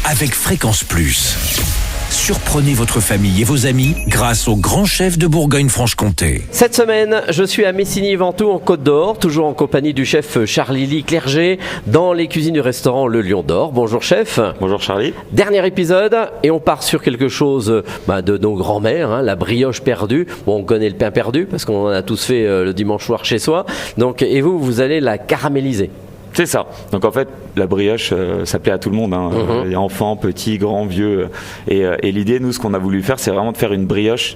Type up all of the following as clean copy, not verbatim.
avec Fréquence Plus. Surprenez votre famille et vos amis grâce au grand chef de Bourgogne-Franche-Comté. Cette semaine, je suis à Messigny-Ventoux en Côte d'Or, toujours en compagnie du chef Charlie Clerget, dans les cuisines du restaurant Le Lion d'Or. Bonjour chef. Bonjour Charlie. Dernier épisode, et on part sur quelque chose de nos grands-mères, la brioche perdue. Bon, on connaît le pain perdu, parce qu'on en a tous fait le dimanche soir chez soi. Donc, et vous allez la caraméliser. C'est ça. Donc en fait, la brioche, ça plaît à tout le monde. Il y a enfants, petits, grands, vieux. Et l'idée, nous, ce qu'on a voulu faire, c'est vraiment de faire une brioche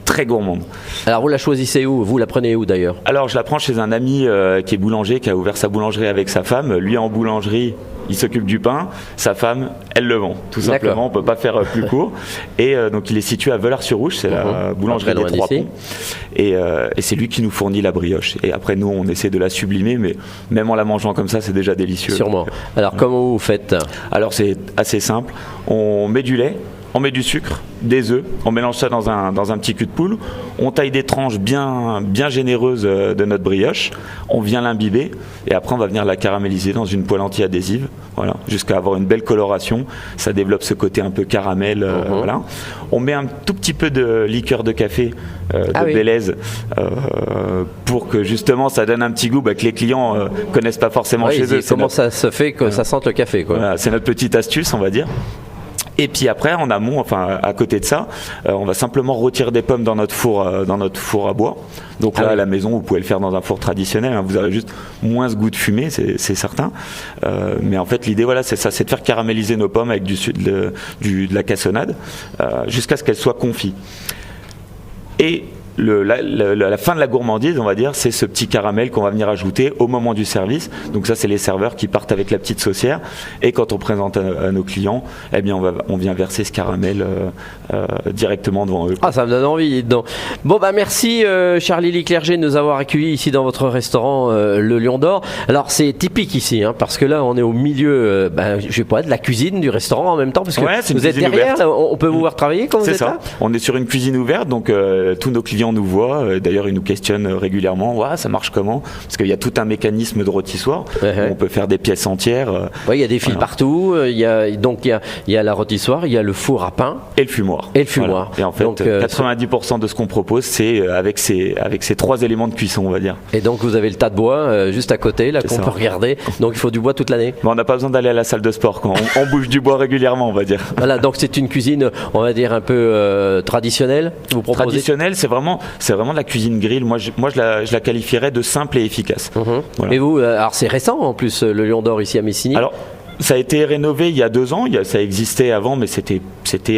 très gourmande. Alors vous la choisissez où? Vous la prenez où d'ailleurs? Alors je la prends chez un ami qui est boulanger, qui a ouvert sa boulangerie avec sa femme. Lui en boulangerie, il s'occupe du pain. Sa femme, elle le vend. Tout simplement, on ne peut pas faire plus court. Et donc il est situé à Veullars-sur-Rouge, c'est la boulangerie des Trois Ponts. Et c'est lui qui nous fournit la brioche. Et après nous, on essaie de la sublimer, mais même en la mangeant comme ça, c'est déjà délicieux. Sûrement. Alors comment vous faites? Alors c'est assez simple. On met du lait. On met du sucre, des œufs, on mélange ça dans un petit cul de poule, on taille des tranches bien généreuses de notre brioche, on vient l'imbiber et après on va venir la caraméliser dans une poêle anti-adhésive, voilà, jusqu'à avoir une belle coloration, ça développe ce côté un peu caramel, voilà. On met un tout petit peu de liqueur de café Bélez pour que justement ça donne un petit goût que les clients connaissent pas forcément chez eux. Comment ça se fait que ça sente le café, quoi. Voilà, c'est notre petite astuce, on va dire. Et puis après, en amont, enfin à côté de ça, on va simplement retirer des pommes dans notre four à bois. Donc là, à la maison, vous pouvez le faire dans un four traditionnel. Vous avez juste moins ce goût de fumée, c'est certain. Mais en fait, l'idée, voilà, c'est ça, c'est de faire caraméliser nos pommes avec de la cassonade jusqu'à ce qu'elles soient confites. Et la fin de la gourmandise, on va dire, c'est ce petit caramel qu'on va venir ajouter au moment du service. Donc ça, c'est les serveurs qui partent avec la petite saucière. Et quand on présente à nos clients, eh bien, on vient verser ce caramel directement devant eux. Ah, ça me donne envie. Donc. Bon, merci Charlie Clerget de nous avoir accueillis ici dans votre restaurant Le Lion d'Or. Alors, c'est typique ici, parce que là, on est au milieu, je sais pas, de la cuisine du restaurant en même temps, parce que vous êtes derrière. Là, on peut vous voir travailler quand vous êtes là. On est sur une cuisine ouverte, donc tous nos clients nous voient, d'ailleurs ils nous questionnent régulièrement, ça marche comment, parce qu'il y a tout un mécanisme de rôtissoir, on peut faire des pièces entières. Il y a des fils partout, il y a la rôtissoire, il y a le four à pain et le fumoir. Voilà. Et en fait, 90% de ce qu'on propose, c'est avec ces trois éléments de cuisson, on va dire. Et donc vous avez le tas de bois juste à côté, là, qu'on peut regarder, donc il faut du bois toute l'année. On n'a pas besoin d'aller à la salle de sport, quoi. On bouge du bois régulièrement, on va dire. Voilà, donc c'est une cuisine, on va dire un peu traditionnelle, vous proposez. Traditionnelle, c'est vraiment de la cuisine grill. Moi, je la qualifierais de simple et efficace. Voilà. Mais vous, alors c'est récent en plus, le Lion d'Or ici à Messigny. Alors, ça a été rénové il y a 2 ans. Ça existait avant, mais c'était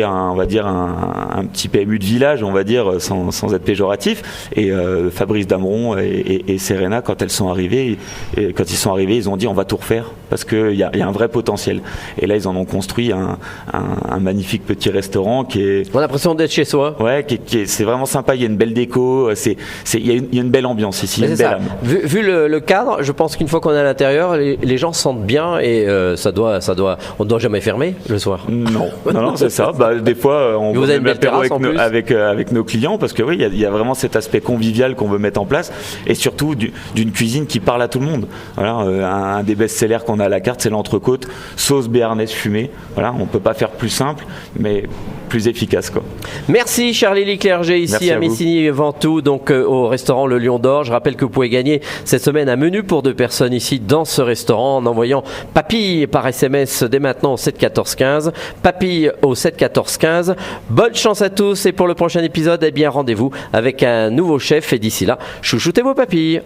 on va dire un petit PMU de village, on va dire, sans être péjoratif. Et Fabrice Dameron et Serena, quand ils sont arrivés, ils ont dit on va tout refaire parce qu'il y a un vrai potentiel. Et là, ils en ont construit un magnifique petit restaurant qui est. On a l'impression d'être chez soi. Ouais, c'est vraiment sympa. Il y a une belle déco. Il y a une belle ambiance ici. Une belle âme. Vu le cadre, je pense qu'une fois qu'on est à l'intérieur, les gens se sentent bien et on ne doit jamais fermer le soir. Non, c'est ça. Des fois, on vous avez une belle terrasse avec nos clients parce que il y a vraiment cet aspect convivial qu'on veut mettre en place et surtout d'une cuisine qui parle à tout le monde. Voilà, un des best-sellers qu'on a à la carte, c'est l'entrecôte sauce béarnaise fumée. Voilà, on peut pas faire plus simple, mais plus efficace, quoi. Merci Charlie Clerget ici à Messigny-Ventoux, donc au restaurant Le Lion d'Or. Je rappelle que vous pouvez gagner cette semaine un menu pour 2 personnes ici dans ce restaurant en envoyant papille par SMS dès maintenant au 7 14 15. Papille au 7 14 15. Bonne chance à tous et pour le prochain épisode, rendez-vous avec un nouveau chef et d'ici là, chouchoutez vos papilles.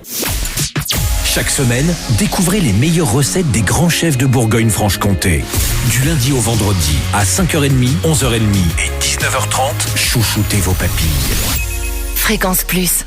Chaque semaine, découvrez les meilleures recettes des grands chefs de Bourgogne-Franche-Comté. Du lundi au vendredi, à 5h30, 11h30 et 19h30, chouchoutez vos papilles. Fréquence Plus.